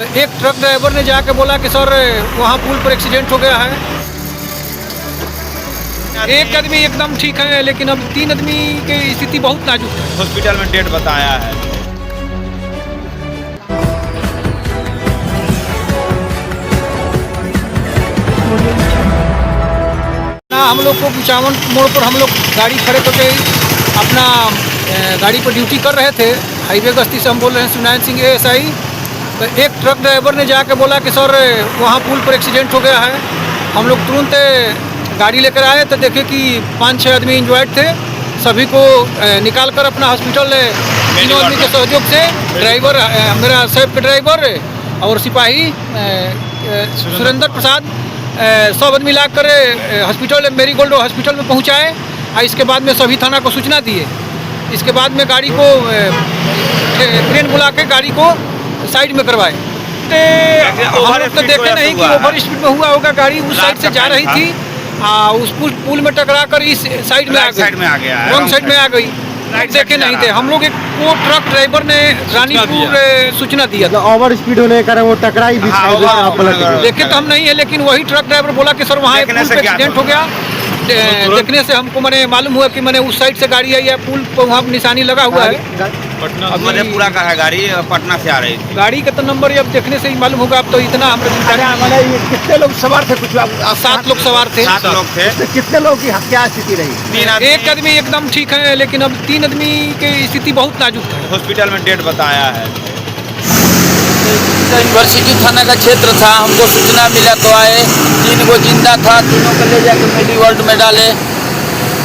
एक truck driver ने जाके बोला कि सर वहाँ पुल पर एक्सीडेंट हो गया है। एक आदमी एकदम ठीक है, लेकिन अब 3 आदमी की स्थिति बहुत नाजुक है। हॉस्पिटल में डेट बताया है। हम लोग को कुचावन मोड़ पर हम लोग गाड़ी खड़े करके अपना गाड़ी पर ड्यूटी कर रहे थे। हाईवे गश्ती से हम बोल रहे हैं सुनायन सिंह ASI। तो एक ट्रक ड्राइवर ने जाके बोला कि सर वहाँ पुल पर एक्सीडेंट हो गया है। हम लोग तुरंत गाड़ी लेकर आए तो देखे कि 5-6 आदमी इंजर्ड थे। सभी को निकाल कर अपना हॉस्पिटल 3 आदमी के सहयोग से ड्राइवर मेरा सैफ के ड्राइवर और सिपाही सुरेंद्र प्रसाद सब आदमी ला कर हॉस्पिटल मेरी गोल्ड हॉस्पिटल में पहुंचाए। और इसके बाद में सभी थाना को सूचना दिए। इसके बाद में गाड़ी को ट्रेन बुला के गाड़ी को साइड में करवाए। हम लोग तो देखे नहीं कि ओवर स्पीड में हुआ होगा। गाड़ी उस साइड से जा रही थी, उस पुल में टकरा कर इस साइड में आ गई, रॉन्ग साइड में आ गई। देखे नहीं थे हम लोग। वो ट्रक ड्राइवर ने रानीपुर सूचना दिया था ओवर स्पीड होने के कारण वो टकराई भी। देखे तो हम नहीं है, लेकिन वही ट्रक ड्राइवर बोला कि सर वहाँ एक्सीडेंट हो गया। देखने से हमको मैंने मालूम हुआ कि मैंने उस साइड से गाड़ी आई है, पुल पर वहाँ निशानी लगा हुआ है। पटना मधेपुरा का है गाड़ी, पटना से आ रही थी। गाड़ी का तो नंबर अब देखने से ही मालूम होगा। अब तो इतना हम कितने लोग सवार थे? कुछ 7 लोग सवार थे। 7 लोग थे। कितने लोग की क्या स्थिति रही? एक आदमी एकदम ठीक है, लेकिन अब 3 आदमी की स्थिति बहुत नाजुक है। हॉस्पिटल में डेट बताया है। यूनिवर्सिटी थाना का क्षेत्र था। हमको सूचना मिला तो आए। 3 गो जिंदा था, तीनों को ले जाकर मेडी वर्ल्ड में डाले।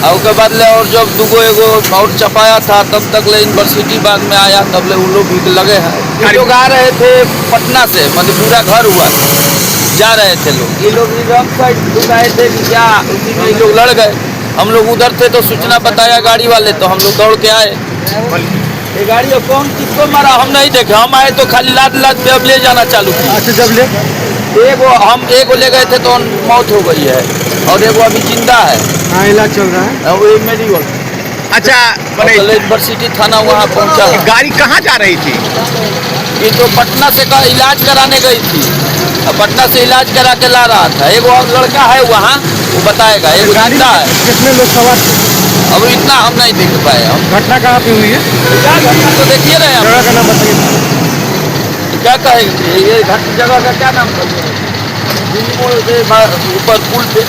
और उसके बाद ले और जब 2 एगो और चपाया था तब तक ले यूनिवर्सिटी बाद में आया, तब ले उन लोग भी लगे हैं। ये लोग आ रहे थे पटना से, मधेपुरा घर हुआ, जा रहे थे लोग। ये लोग रॉन्ग साइड आए थे कि क्या, उसी में ये लोग लड़ गए। हम लोग उधर थे तो सूचना बताया गाड़ी वाले, तो हम लोग दौड़ के आए। ये गाड़ी कौन किसको मारा हम नहीं देखे। हम आए तो खाली लाद पे अब ले जाना चालू किया। अच्छा, जब ले एगो ले गए थे तो मौत हो गई है, और एगो अभी जिंदा है। हाँ, इलाज चल रहा है। वो मेडिकल। अच्छा, यूनिवर्सिटी थाना वहाँ पहुँचा। गाड़ी कहाँ जा रही थी? ये तो पटना से का इलाज कराने गई थी। पटना से इलाज करा के ला रहा था। एगो और लड़का है वहाँ, वो बताएगा। एगो जिंदा है। कितने लोग सवार थे? अब इतना हम नहीं देख पाए। हम घटना कहाँ पे हुई है? क्या घटना तो देखिए रहे जगह का नाम बताइए। क्या कहेंगे ये जगह का क्या नाम था? ऊपर पुल पे